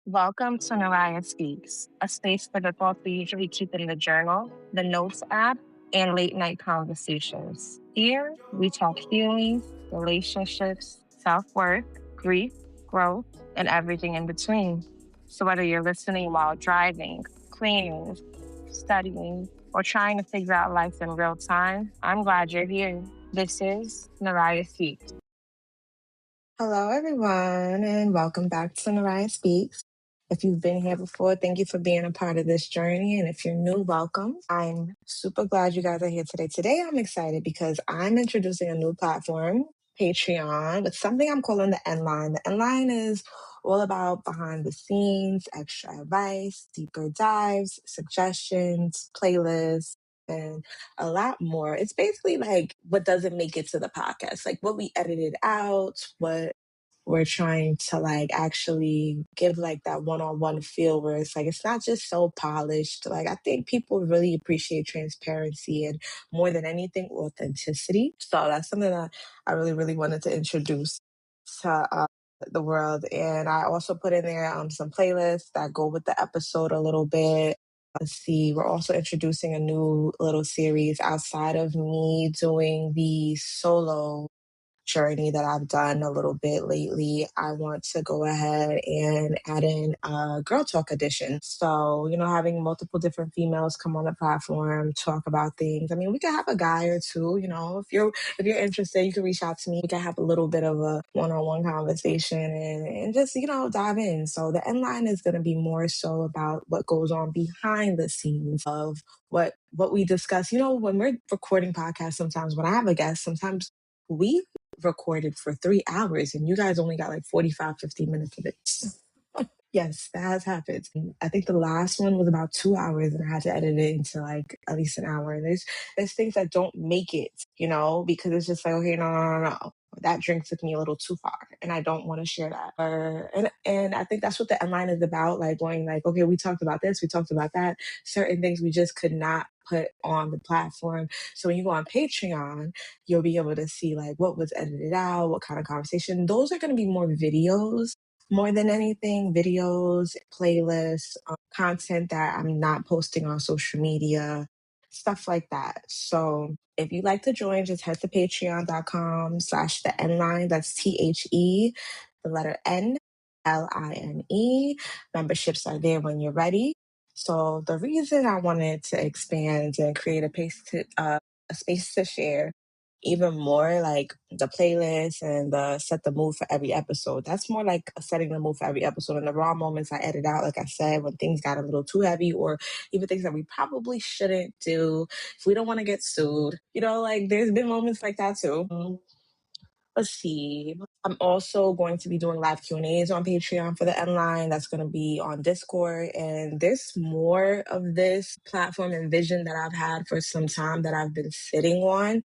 Welcome to Naraya Speaks, a space for the thoughts we usually keep in the journal, the notes app, and late night conversations. Here, we talk feelings, relationships, self worth, grief, growth, and everything in between. So, whether you're listening while driving, cleaning, studying, or trying to figure out life in real time, I'm glad you're here. This is Naraya Speaks. Hello, everyone, and welcome back to Naraya Speaks. If you've been here before, thank you for being a part of this journey. And if you're new, welcome. I'm super glad you guys are here today. Today, I'm excited because I'm introducing a new platform, Patreon, with something I'm calling the N Line. The N Line is all about behind the scenes, extra advice, deeper dives, suggestions, playlists, and a lot more. It's basically like what doesn't make it to the podcast, like what we edited out, what we're trying to like actually give like that one-on-one feel where it's like it's not just so polished. Like I think people really appreciate transparency and more than anything authenticity. So that's something that I really wanted to introduce to the world. And I also put in there some playlists that go with the episode a little bit. Let's see, we're also introducing a new little series outside of me doing the solo journey that I've done a little bit lately. I want to go ahead and add in a girl talk edition. So, having multiple different females come on the platform, talk about things. I mean, we could have a guy or two, if you're interested, you can reach out to me. We can have a little bit of a one-on-one conversation and just, dive in. So the end line is gonna be more so about what goes on behind the scenes of what we discuss. When we're recording podcasts, sometimes when I have a guest, sometimes we recorded for 3 hours and you guys only got like 45, 50 minutes of it. Yes, that has happened. I think the last one was about 2 hours and I had to edit it into like at least an hour. And there's things that don't make it, because it's just like, okay, no. That drink took me a little too far and I don't want to share that. And I think that's what the end line is about, like going like, okay, we talked about this, we talked about that. Certain things we just could not put on the platform. So when you go on Patreon, you'll be able to see like what was edited out, what kind of conversation. Those are going to be more videos more than anything, videos, playlists, content that I'm not posting on social media, stuff like that. So if you'd like to join, just head to patreon.com/the N line. That's THE, the letter NLINE. Memberships are there when you're ready. So the reason I wanted to expand and create a space to share even more like the playlist and the set the mood for every episode. That's more like setting the mood for every episode. And the raw moments I edit out, like I said, when things got a little too heavy or even things that we probably shouldn't do if we don't want to get sued. Like there's been moments like that too. Let's see. I'm also going to be doing live Q&As on Patreon for the N Line. That's going to be on Discord. And there's more of this platform and vision that I've had for some time that I've been sitting on.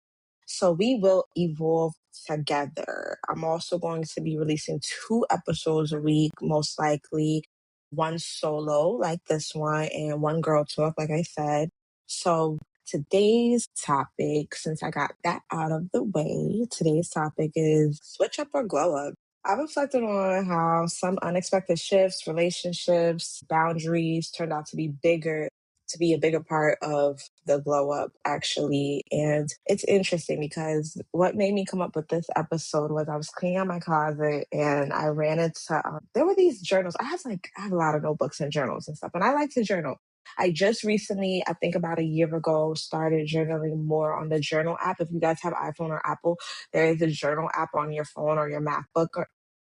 So we will evolve together. I'm also going to be releasing 2 episodes a week, most likely one solo like this one and one girl talk, like I said. So today's topic, since I got that out of the way, today's topic is switch up or glow up. I reflected on how some unexpected shifts, relationships, boundaries turned out to be a bigger part of the glow up actually. And it's interesting because what made me come up with this episode was I was cleaning out my closet and I ran into, there were these journals. I have a lot of notebooks and journals and stuff, and I like to journal. I just recently, I think about a year ago, started journaling more on the journal app. If you guys have iPhone or Apple, there is a journal app on your phone or your MacBook,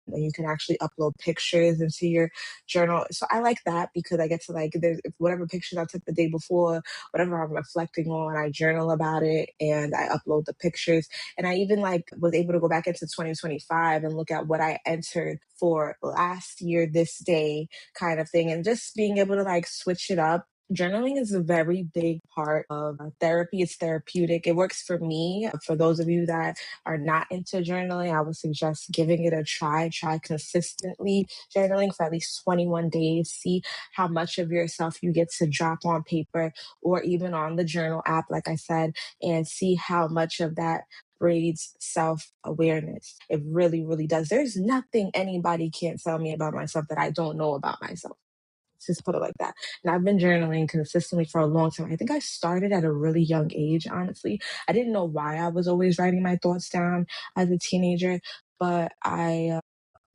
and you can actually upload pictures into your journal. So I like that because I get to like, there's whatever pictures I took the day before, whatever I'm reflecting on, I journal about it and I upload the pictures. And I even like was able to go back into 2025 and look at what I entered for last year, this day kind of thing. And just being able to like switch it up. Journaling is a very big part of therapy. It's therapeutic. It works for me. For those of you that are not into journaling, I would suggest giving it a try. Try consistently journaling for at least 21 days. See how much of yourself you get to drop on paper or even on the journal app, like I said, and see how much of that breeds self-awareness. It really, really does. There's nothing anybody can't tell me about myself that I don't know about myself. Just put it like that. And I've been journaling consistently for a long time. I think I started at a really young age, honestly. I didn't know why I was always writing my thoughts down as a teenager, but I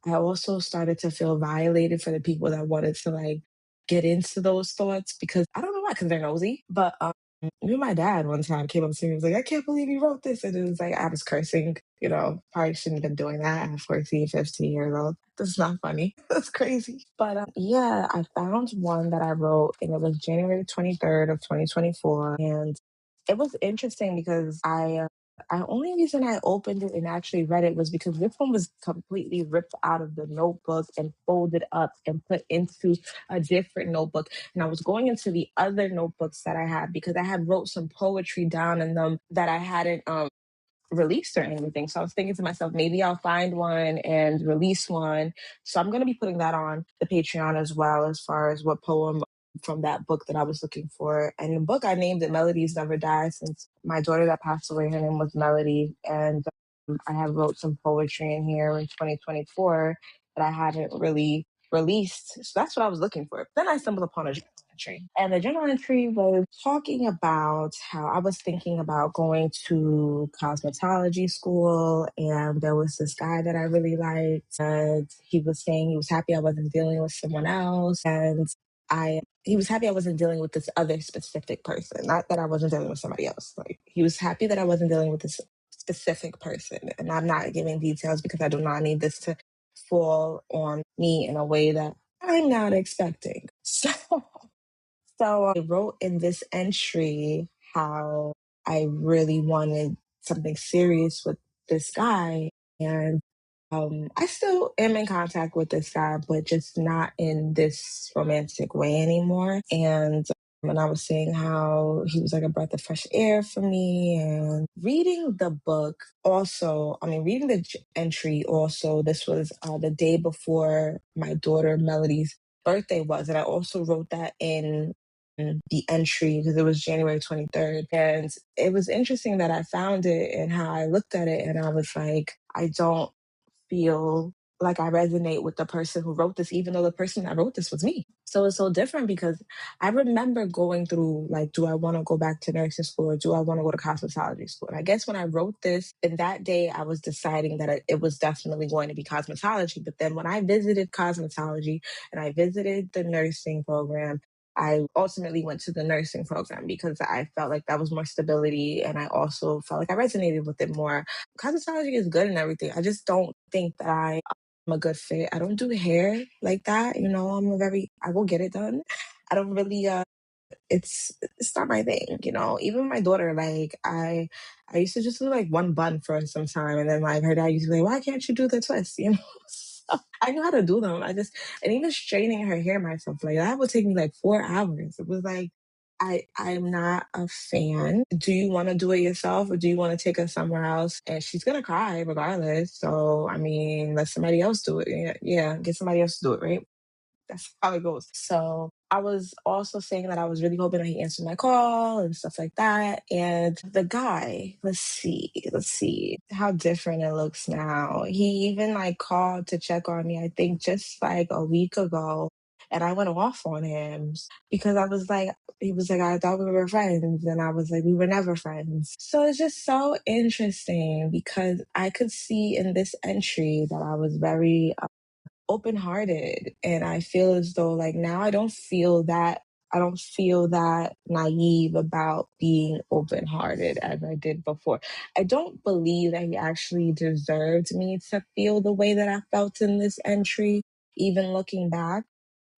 also started to feel violated for the people that wanted to like get into those thoughts because I don't know why, because they're nosy. But even my dad one time came up to me and was like, I can't believe you wrote this. And it was like, I was cursing, probably shouldn't have been doing that at 14, 15 years old. That's not funny. That's crazy. But yeah, I found one that I wrote and it was January 23rd of 2024. And it was interesting because the only reason I opened it and actually read it was because this one was completely ripped out of the notebook and folded up and put into a different notebook. And I was going into the other notebooks that I had because I had wrote some poetry down in them that I hadn't released or anything. So I was thinking to myself, maybe I'll find one and release one. So I'm going to be putting that on the Patreon as well, as far as what poem from that book that I was looking for. And the book I named it Melodies Never Die, since my daughter that passed away, her name was Melody. And I have wrote some poetry in here in 2024 that I hadn't really released. So that's what I was looking for. Then I stumbled upon a journal entry. And the journal entry was talking about how I was thinking about going to cosmetology school. And there was this guy that I really liked. And he was saying he was happy I wasn't dealing with someone else. And he was happy I wasn't dealing with this other specific person. Not that I wasn't dealing with somebody else. Like he was happy that I wasn't dealing with this specific person. And I'm not giving details because I do not need this to fall on me in a way that I'm not expecting. So I wrote in this entry how I really wanted something serious with this guy. And I still am in contact with this guy, but just not in this romantic way anymore. And I was saying how he was like a breath of fresh air for me. And reading the book also, reading the entry also, this was the day before my daughter Melody's birthday was. And I also wrote that in the entry because it was January 23rd. And it was interesting that I found it and how I looked at it and I was like, I don't feel like I resonate with the person who wrote this, even though the person that wrote this was me. So it's so different because I remember going through like, do I want to go back to nursing school or do I want to go to cosmetology school? And I guess when I wrote this, in that day, I was deciding that it was definitely going to be cosmetology. But then when I visited cosmetology and I visited the nursing program, I ultimately went to the nursing program because I felt like that was more stability and I also felt like I resonated with it more. Cosmetology is good and everything. I just don't think that I'm a good fit. I don't do hair like that. I will get it done. I don't really it's not my thing, Even my daughter, like I used to just do like one bun for some time and then like her dad used to be like, why can't you do the twist? So I know how to do them. And even straightening her hair myself, like that would take me like 4 hours. It was like I'm not a fan. Do you want to do it yourself or do you want to take her somewhere else? And she's gonna cry regardless. So let somebody else do it. Yeah, get somebody else to do it, right? That's how it goes. So I was also saying that I was really hoping that he answered my call and stuff like that. And the guy, let's see how different it looks now. He even like called to check on me, I think just like a week ago. And I went off on him because he was like, I thought we were friends. And I was like, we were never friends. So it's just so interesting because I could see in this entry that I was very open hearted. And I feel as though like now I don't feel that naive about being open hearted as I did before. I don't believe that he actually deserved me to feel the way that I felt in this entry, even looking back.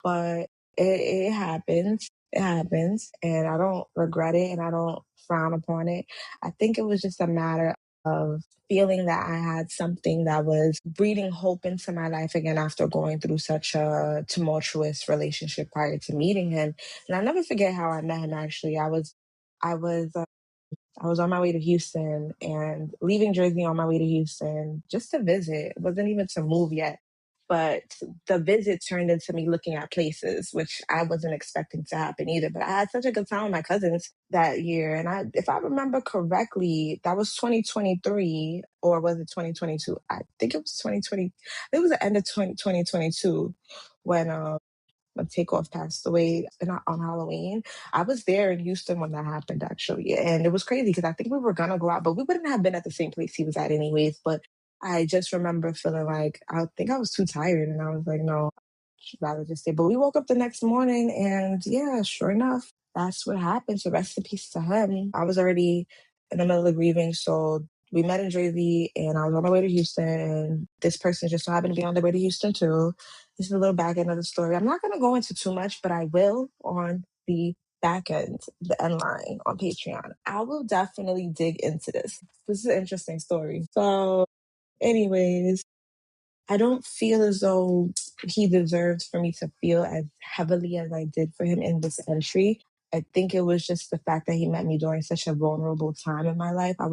But it happens. It happens. And I don't regret it and I don't frown upon it. I think it was just a matter of feeling that I had something that was breathing hope into my life again after going through such a tumultuous relationship prior to meeting him. And I'll never forget how I met him actually. I was I was on my way to Houston and leaving Jersey on my way to Houston just to visit. It wasn't even to move yet. But the visit turned into me looking at places, which I wasn't expecting to happen either. But I had such a good time with my cousins that year. And if I remember correctly, that was 2023, or was it 2022? I think it was 2020. It was the end of 2022 when Takeoff passed away on Halloween. I was there in Houston when that happened, actually. And it was crazy because I think we were going to go out, but we wouldn't have been at the same place he was at, anyways. But I just remember feeling like I think I was too tired. And I was like, no, I'd rather just stay. But we woke up the next morning and yeah, sure enough, that's what happened. So rest in peace to him. I was already in the middle of grieving. So we met in Jersey and I was on my way to Houston. And this person just so happened to be on their way to Houston too. This is a little back end of the story. I'm not going to go into too much, but I will on the back end, the end line on Patreon. I will definitely dig into this. This is an interesting story. So, anyways, I don't feel as though he deserves for me to feel as heavily as I did for him in this entry. I think it was just the fact that he met me during such a vulnerable time in my life. I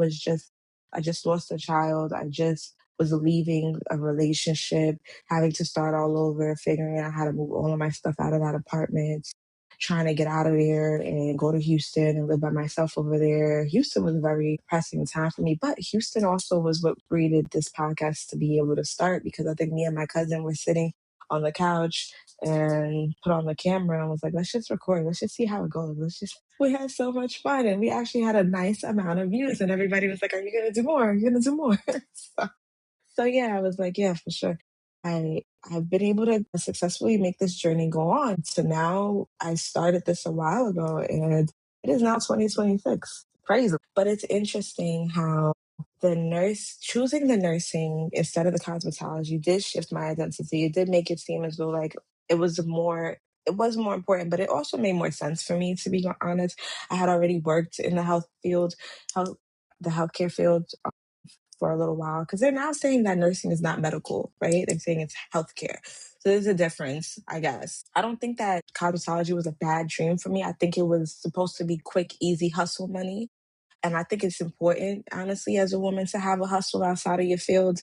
just lost a child. I just was leaving a relationship, having to start all over, figuring out how to move all of my stuff out of that apartment, trying to get out of there and go to Houston and live by myself over there. Houston was a very pressing time for me, but Houston also was what created this podcast to be able to start, because I think me and my cousin were sitting on the couch and put on the camera and was like, let's just record. Let's just see how it goes. We had so much fun and we actually had a nice amount of views and everybody was like, are you going to do more? Are you going to do more? so, so yeah, I was like, yeah, for sure. I've been able to successfully make this journey go on. So now I started this a while ago and it is now 2026. Crazy. But it's interesting how choosing the nursing instead of the cosmetology did shift my identity. It did make it seem as though like it was more important, but it also made more sense for me, to be honest. I had already worked in the health the healthcare field for a little while, because they're now saying that nursing is not medical, right? They're saying it's healthcare. So there's a difference, I guess. I don't think that cosmetology was a bad dream for me. I think it was supposed to be quick, easy hustle money. And I think it's important, honestly, as a woman to have a hustle outside of your field.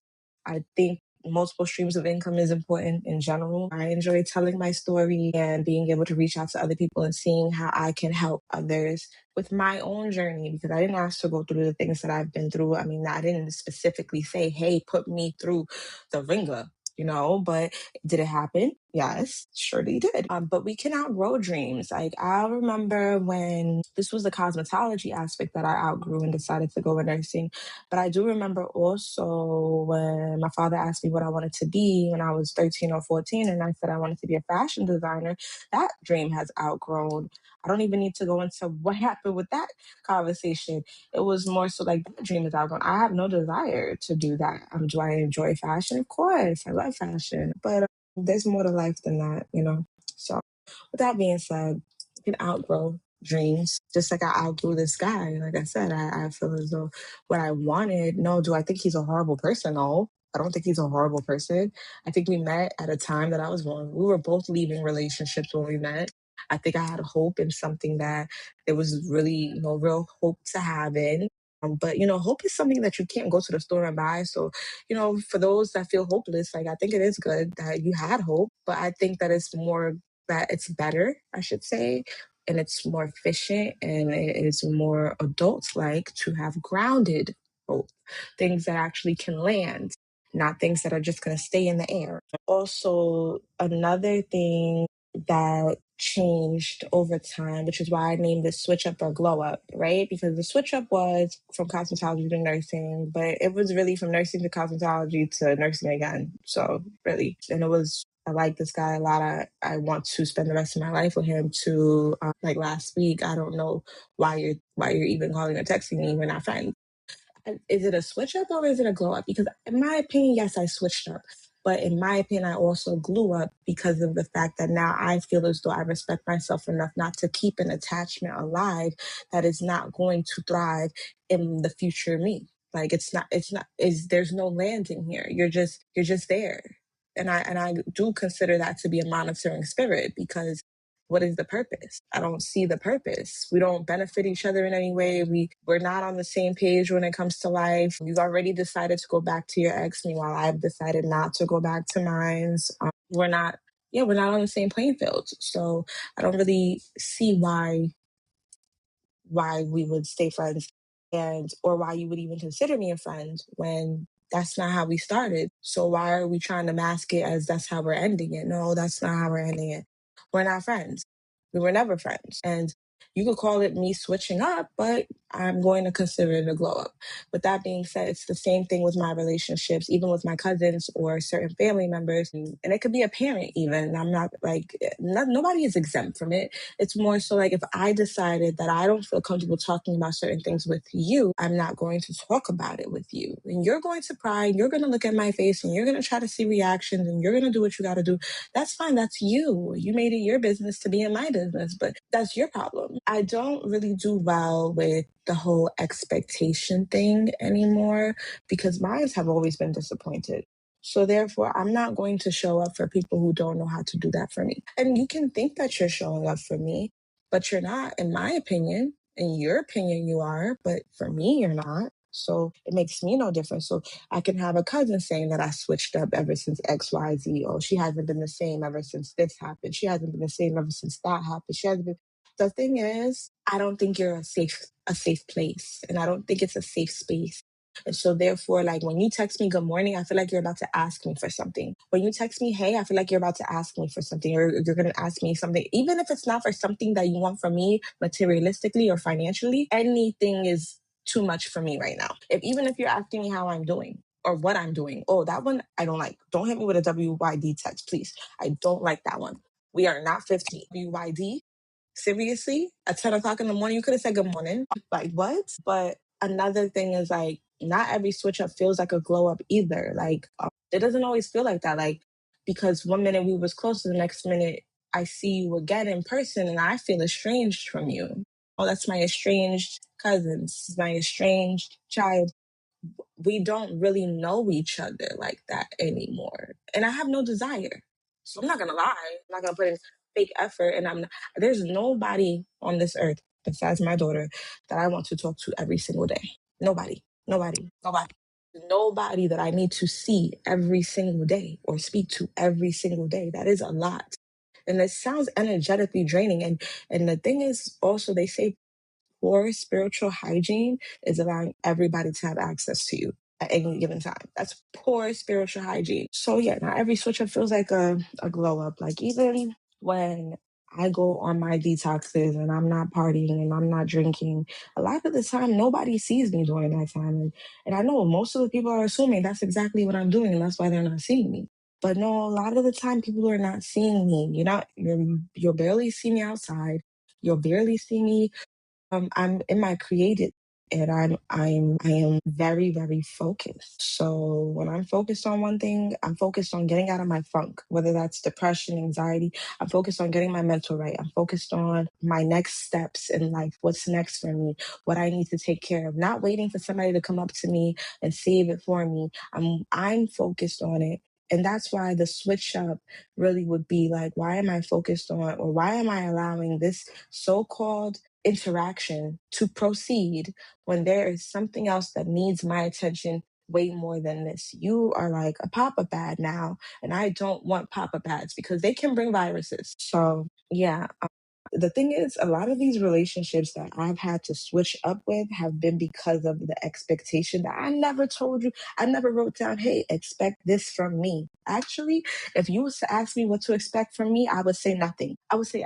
I think multiple streams of income is important in general. I enjoy telling my story and being able to reach out to other people and seeing how I can help others with my own journey, because I didn't ask to go through the things that I've been through. I mean, I didn't specifically say, hey, put me through the ringer, but did it happen? Yes, surely did. But we can outgrow dreams. Like, I remember when this was the cosmetology aspect that I outgrew and decided to go in nursing. But I do remember also when my father asked me what I wanted to be when I was 13 or 14, and I said I wanted to be a fashion designer. That dream has outgrown. I don't even need to go into what happened with that conversation. It was more so like that dream is outgrown. I have no desire to do that. Do I enjoy fashion? Of course, I love fashion, but there's more to life than that. So, with that being said, you can outgrow dreams, just like I outgrew this guy. Like I said, I feel as though what I wanted. No, do I think he's a horrible person? No, I don't think he's a horrible person. I think we met at a time that I was wrong. We were both leaving relationships when we met. I think I had hope in something that there was really no real hope to have in. But hope is something that you can't go to the store and buy. So, for those that feel hopeless, like, I think it is good that you had hope, but I think that it's better, I should say, and it's more efficient and it is more adult like to have grounded hope, things that actually can land, not things that are just going to stay in the air. Also, another thing that changed over time, which is why I named this switch up or glow up, right? Because the switch up was from cosmetology to nursing, but it was really from nursing to cosmetology to nursing again. So really, and I like this guy a lot. I want to spend the rest of my life with him. To like last week, I don't know why you're even calling or texting me. We're not friends. Is it a switch up or is it a glow up? Because in my opinion, yes, I switched up. But in my opinion, I also grew up because of the fact that now I feel as though I respect myself enough not to keep an attachment alive that is not going to thrive in the future me. Like, there's no landing here. You're just there. And I do consider that to be a monitoring spirit, because what is the purpose? I don't see the purpose. We don't benefit each other in any way. We're not on the same page when it comes to life. You've already decided to go back to your ex, meanwhile I've decided not to go back to mine. We're not, yeah, we're not on the same playing field. So I don't really see why we would stay friends, and or why you would even consider me a friend when that's not how we started. So why are we trying to mask it as that's how we're ending it? No, that's not how we're ending it. We're not friends. We were never friends. And you could call it me switching up, but I'm going to consider it a glow up. With that being said, it's the same thing with my relationships, even with my cousins or certain family members. And it could be a parent, even. I'm not like, nobody is exempt from it. It's more so like if I decided that I don't feel comfortable talking about certain things with you, I'm not going to talk about it with you. And you're going to pry, and you're going to look at my face, and you're going to try to see reactions, and you're going to do what you got to do. That's fine. That's you. You made it your business to be in my business, but that's your problem. I don't really do well with the whole expectation thing anymore because mine have always been disappointed. So therefore, I'm not going to show up for people who don't know how to do that for me. And you can think that you're showing up for me, but you're not, in my opinion. In your opinion, you are, but for me, you're not. So it makes me no difference. So I can have a cousin saying that I switched up ever since XYZ. Oh, she hasn't been the same ever since this happened. She hasn't been the same ever since that happened. She hasn't been. The thing is, I don't think you're a safe place, and I don't think it's a safe space. And so therefore, like when you text me good morning, I feel like you're about to ask me for something. When you text me, hey, I feel like you're about to ask me for something, or you're gonna ask me something. Even if it's not for something that you want from me materialistically or financially, anything is too much for me right now. Even if you're asking me how I'm doing or what I'm doing, oh, that one I don't like. Don't hit me with a WYD text, please. I don't like that one. We are not 50. WYD? Seriously? At 10 o'clock in the morning, you could have said good morning. Like, what? But another thing is like, not every switch up feels like a glow up either. Like, it doesn't always feel like that. Like, because one minute we was close, to the next minute I see you again in person and I feel estranged from you. Oh, that's my estranged cousin. This is my estranged child. We don't really know each other like that anymore. And I have no desire. So I'm not gonna lie. I'm not gonna put in fake effort. And there's nobody on this earth besides my daughter that I want to talk to every single day. Nobody. Nobody. Nobody. Nobody that I need to see every single day or speak to every single day. That is a lot. And it sounds energetically draining. And the thing is also they say poor spiritual hygiene is allowing everybody to have access to you at any given time. That's poor spiritual hygiene. So yeah, not every switch up feels like a glow up. Like even when I go on my detoxes and I'm not partying and I'm not drinking, a lot of the time nobody sees me during that time. And I know most of the people are assuming that's exactly what I'm doing and that's why they're not seeing me. But no, a lot of the time people are not seeing me. You'll barely see me outside. You'll barely see me. I'm in my creative and I am very, very focused. So when I'm focused on one thing, I'm focused on getting out of my funk, whether that's depression, anxiety. I'm focused on getting my mental right. I'm focused on my next steps in life. What's next for me? What I need to take care of. Not waiting for somebody to come up to me and save it for me. I'm focused on it. And that's why the switch up really would be like, why am I focused on, or why am I allowing this so-called interaction to proceed when there is something else that needs my attention way more than this? You are like a pop-up ad now, and I don't want pop-up ads because they can bring viruses. So yeah, the thing is, a lot of these relationships that I've had to switch up with have been because of the expectation that I never told you. I never wrote down, hey, expect this from me. Actually, if you was to ask me what to expect from me, I would say nothing. I would say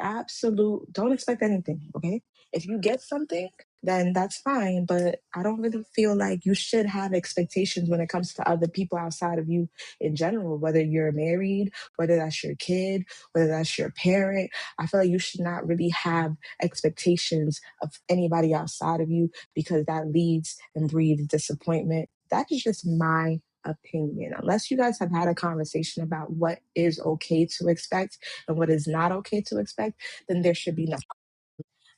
don't expect anything, okay? If you get something, then that's fine. But I don't really feel like you should have expectations when it comes to other people outside of you in general, whether you're married, whether that's your kid, whether that's your parent. I feel like you should not really have expectations of anybody outside of you because that leads and breeds disappointment. That is just my opinion. Unless you guys have had a conversation about what is okay to expect and what is not okay to expect, then there should be nothing.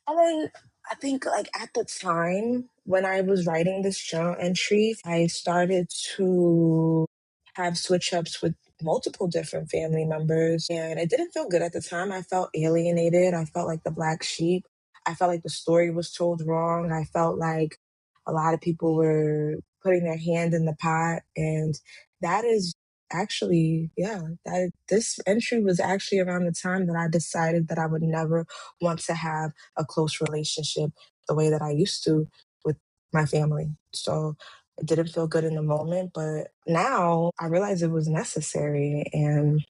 And then I think like at the time when I was writing this journal entry, I started to have switch ups with multiple different family members, and it didn't feel good at the time. I felt alienated. I felt like the black sheep. I felt like the story was told wrong. I felt like a lot of people were putting their hand in the pot, and that is actually, yeah, that this entry was actually around the time that I decided that I would never want to have a close relationship the way that I used to with my family. So it didn't feel good in the moment, but now I realize it was necessary, and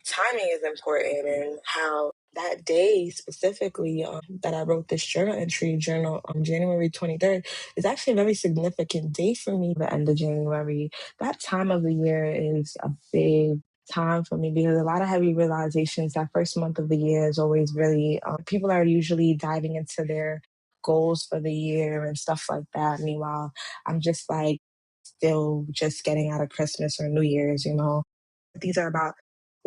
timing is important, and how that day specifically that I wrote this journal entry journal on January 23rd is actually a very significant day for me. The end of January, that time of the year is a big time for me because a lot of heavy realizations. That first month of the year is always really, people are usually diving into their goals for the year and stuff like that. Meanwhile, I'm just like still just getting out of Christmas or New Year's, you know. These are about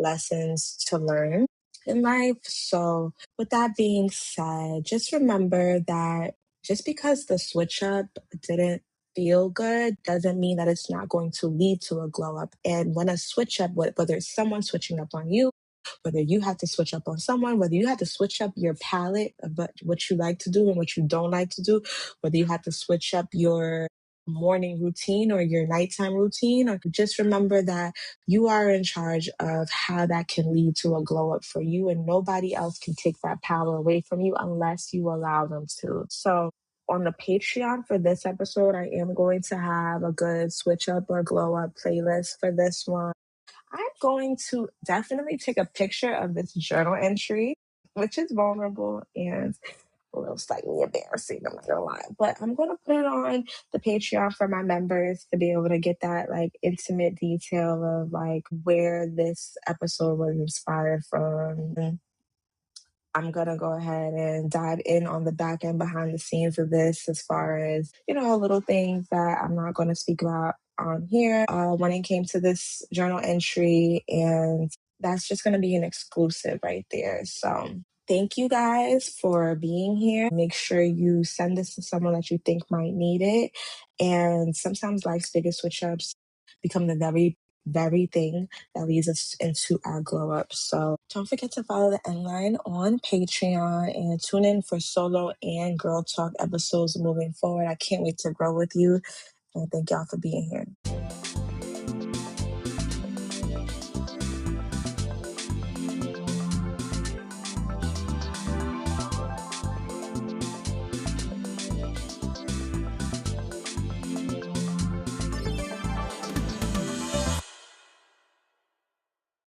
lessons to learn in life. So, with that being said, just remember that just because the switch up didn't feel good doesn't mean that it's not going to lead to a glow up. And when a switch up, whether it's someone switching up on you, whether you have to switch up on someone, whether you have to switch up your palette of what you like to do and what you don't like to do, whether you have to switch up your morning routine or your nighttime routine, or just remember that you are in charge of how that can lead to a glow up for you, and nobody else can take that power away from you unless you allow them to. So, on the Patreon for this episode, I am going to have a good switch up or glow up playlist for this one. I'm going to definitely take a picture of this journal entry, which is vulnerable and a little slightly embarrassing, I'm not gonna lie. But I'm gonna put it on the Patreon for my members to be able to get that like intimate detail of like where this episode was inspired from. I'm gonna go ahead and dive in on the back end behind the scenes of this as far as, you know, little things that I'm not gonna speak about on here when it came to this journal entry. And that's just gonna be an exclusive right there. So thank you guys for being here. Make sure you send this to someone that you think might need it. And sometimes life's biggest switch ups become the very thing that leads us into our glow up. So don't forget to follow the End Line on Patreon and tune in for solo and girl talk episodes moving forward. I can't wait to grow with you. And thank y'all for being here.